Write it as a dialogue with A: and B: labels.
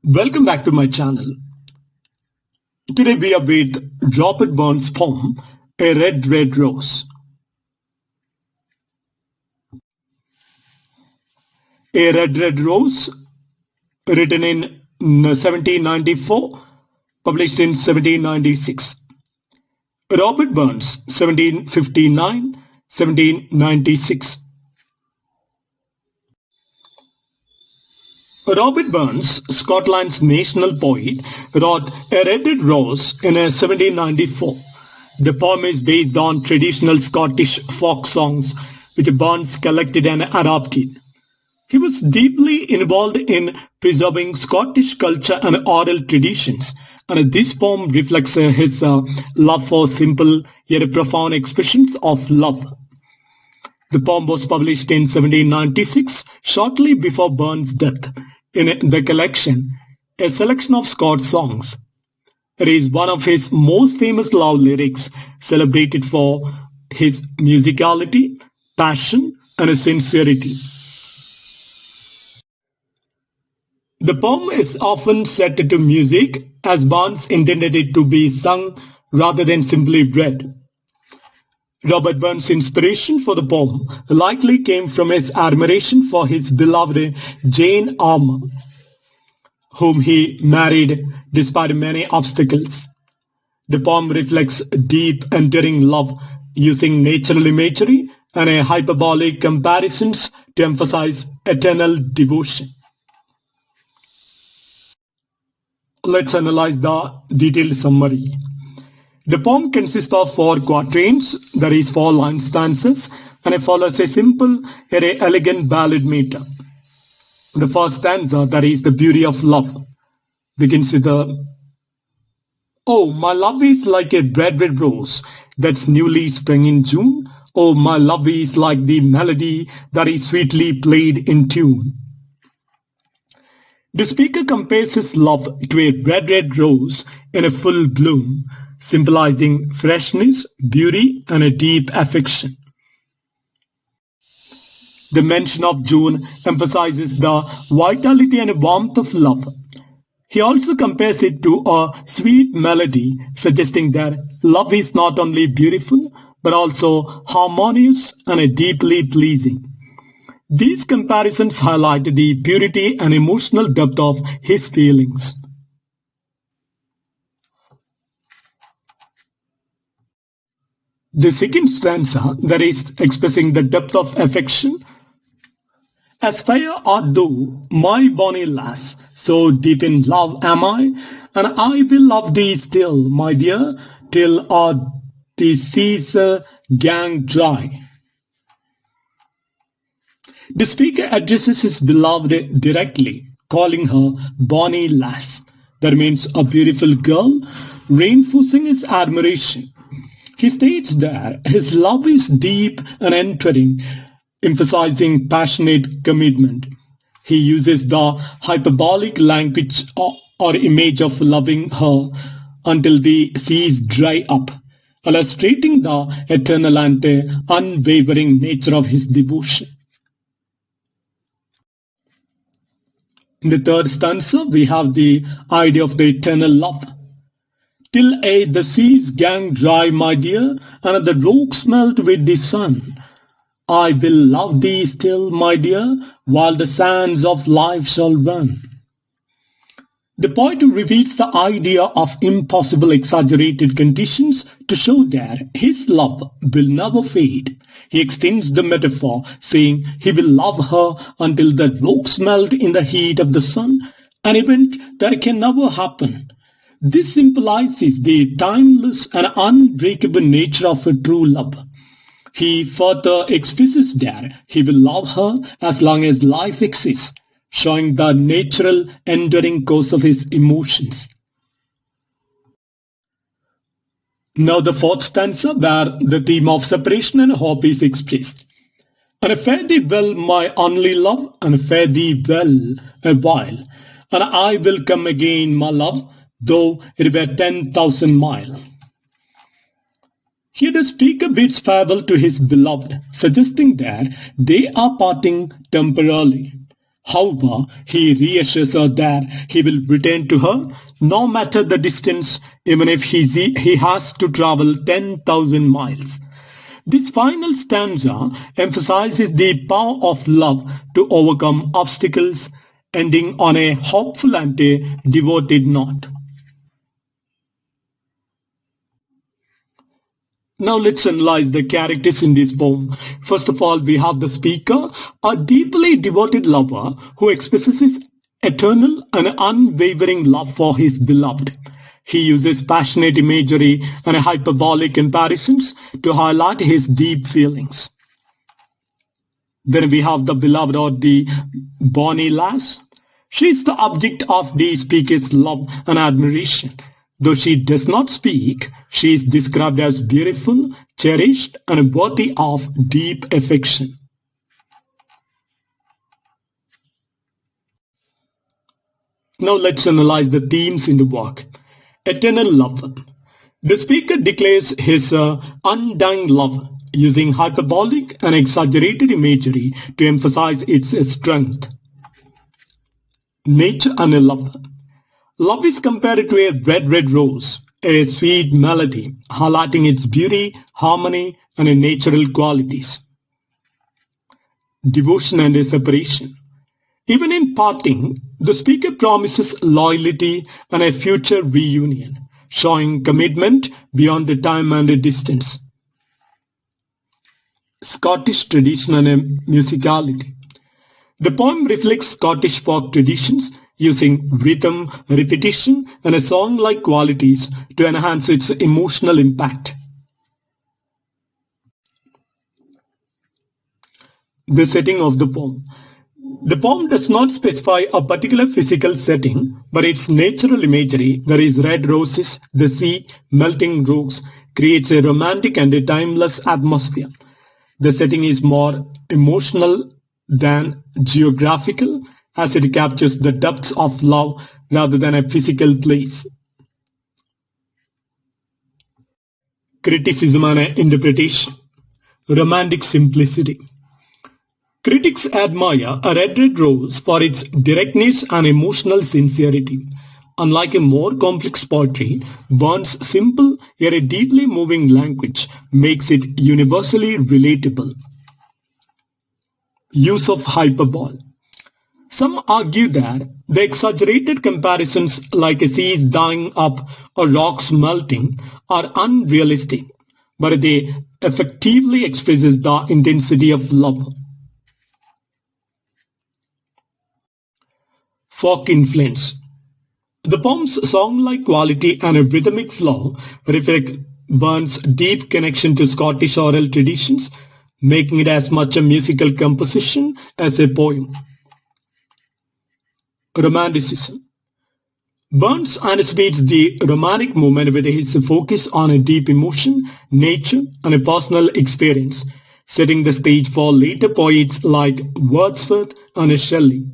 A: Welcome back to my channel. Today we are with Robert Burns' poem, A Red, Red Rose. A Red, Red Rose, written in 1794, published in 1796. Robert Burns, 1759-1796. Robert Burns, Scotland's national poet, wrote A Red Red Rose in 1794. The poem is based on traditional Scottish folk songs which Burns collected and adapted. He was deeply involved in preserving Scottish culture and oral traditions, and this poem reflects his love for simple yet profound expressions of love. The poem was published in 1796, shortly before Burns' death, in the collection, A Selection of Scots Songs. It is one of his most famous love lyrics, celebrated for his musicality, passion, and sincerity. The poem is often set to music, as Burns intended it to be sung rather than simply read. Robert Burns' inspiration for the poem likely came from his admiration for his beloved Jane Eyre, whom he married despite many obstacles. The poem reflects deep, enduring love, using natural imagery and hyperbolic comparisons to emphasize eternal devotion. Let's analyze the detailed summary. The poem consists of 4 quatrains, that is 4 line stanzas, and it follows a simple yet elegant ballad meter. The first stanza, that is the beauty of love, begins with Oh, my love is like a red, red rose that's newly sprung in June. Oh, my love is like the melody that is sweetly played in tune. The speaker compares his love to a red, red rose in a full bloom, symbolizing freshness, beauty, and a deep affection. The mention of June emphasizes the vitality and warmth of love. He also compares it to a sweet melody, suggesting that love is not only beautiful, but also harmonious and deeply pleasing. These comparisons highlight the purity and emotional depth of his feelings. The second stanza, that is expressing the depth of affection. As fair art thou, my bonny lass, so deep in love am I, and I will love thee still, my dear, till our the seas gang dry. The speaker addresses his beloved directly, calling her bonny lass. That means a beautiful girl, reinforcing his admiration. He states that his love is deep and enduring, emphasizing passionate commitment. He uses the hyperbolic language or image of loving her until the seas dry up, illustrating the eternal and unwavering nature of his devotion. In the third stanza, we have the idea of the eternal love. Till the seas gang dry, my dear, and the rocks melt with the sun. I will love thee still, my dear, while the sands of life shall run. The poet repeats the idea of impossible exaggerated conditions to show that his love will never fade. He extends the metaphor, saying he will love her until the rocks melt in the heat of the sun, an event that can never happen. This symbolizes the timeless and unbreakable nature of a true love. He further expresses that he will love her as long as life exists, showing the natural, enduring course of his emotions. Now the fourth stanza, where the theme of separation and hope is expressed. And fare thee well, my only love, and fare thee well a while, and I will come again, my love, though it were 10,000 miles. Here the speaker bids farewell to his beloved, suggesting that they are parting temporarily. However, he reassures her that he will return to her no matter the distance, even if he has to travel 10,000 miles. This final stanza emphasizes the power of love to overcome obstacles, ending on a hopeful and a devoted note. Now let's analyze the characters in this poem. First of all, we have the speaker, a deeply devoted lover who expresses his eternal and unwavering love for his beloved. He uses passionate imagery and hyperbolic comparisons to highlight his deep feelings. Then we have the beloved or the bonny lass. She is the object of the speaker's love and admiration. Though she does not speak, she is described as beautiful, cherished, and worthy of deep affection. Now let's analyze the themes in the work. Eternal love. The speaker declares his undying love using hyperbolic and exaggerated imagery to emphasize its strength. Nature and love. Love is compared to a red rose, a sweet melody, highlighting its beauty, harmony, and natural qualities. Devotion and separation. Even in parting, the speaker promises loyalty and a future reunion, showing commitment beyond the time and the distance. Scottish tradition and musicality. The poem reflects Scottish folk traditions using rhythm, repetition, and song-like qualities to enhance its emotional impact. The setting of the poem. The poem does not specify a particular physical setting, but its natural imagery, that is red roses, the sea, melting rocks, creates a romantic and a timeless atmosphere. The setting is more emotional than geographical, as it captures the depths of love rather than a physical place. Criticism and interpretation. Romantic simplicity. Critics admire a red rose for its directness and emotional sincerity. Unlike a more complex poetry, Burns' simple yet a deeply moving language makes it universally relatable. Use of hyperbole. Some argue that the exaggerated comparisons like a sea is dying up or rocks melting are unrealistic, but they effectively expresses the intensity of love. Folk influence. The poem's song-like quality and a rhythmic flow reflect Burns' deep connection to Scottish oral traditions, making it as much a musical composition as a poem. Romanticism. Burns anticipates the romantic movement with his focus on a deep emotion, nature, and a personal experience, setting the stage for later poets like Wordsworth and Shelley.